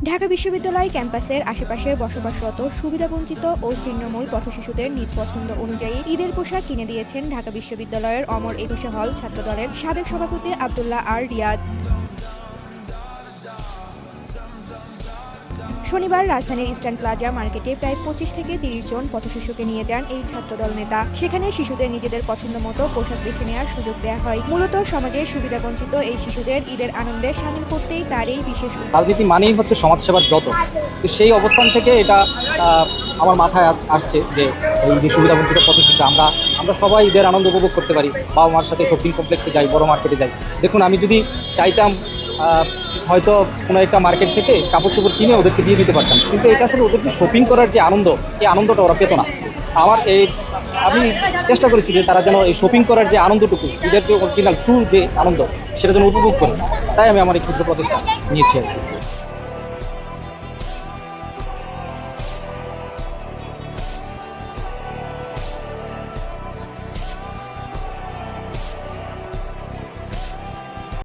ঢাকা বিশ্ববিদ্যালয় ক্যাম্পাসের আশেপাশে বসবাসরত সুবিধাবঞ্চিত ও ছিন্নমূল পথশিশুদের নিজ পছন্দ অনুযায়ী ঈদের পোশাক কিনে দিয়েছেন ঢাকা বিশ্ববিদ্যালয়ের অমর একুশে হল ছাত্রদলের সাবেক সভাপতি আব্দুল্লাহ আর রিয়াদ। শনিবার রাজধানীর ইস্টার্ন প্লাজা মার্কেটে প্রায় 25 থেকে 30 জন পথশিশুকে নিয়ে যান এই ছাত্রদল নেতা। সেখানে শিশুদের নিজেদের পছন্দ মতো পোশাক বেছে নেওয়ার সুযোগ দেওয়া হয়। মূলত সমাজের সুবিধাবঞ্চিত এই শিশুদের ঈদের আনন্দে শামিল করতেই তার এই বিশেষ রাজনীতি মানেই হচ্ছে সমাজসেবার ব্রত। তো সেই অবস্থান থেকে এটা আমার মাথায় আসছে যে এই যে সুবিধাবঞ্চিত পথশিশু আমরা সবাই ঈদের আনন্দ উপভোগ করতে পারি। বাবা মার সাথে শপিং কমপ্লেক্সে যাই, বড় মার্কেটে যাই। দেখুন, আমি যদি চাইতাম হয়তো কোনো একটা মার্কেট থেকে কাপড় চোপড় কিনে ওদেরকে দিয়ে দিতে পারতাম, কিন্তু এটা আসলে ওদের যে শপিং করার যে আনন্দ, এই আনন্দটা ওরা পেত না। আমি চেষ্টা করেছি যে তারা যেন এই শপিং করার যে আনন্দটুকু, ঈদের যে অরিজিনাল ট্রু যে আনন্দ, সেটা যেন উপভোগ করে। তাই আমি আমার এই ক্ষুদ্র প্রচেষ্টা নিয়েছি আর কি।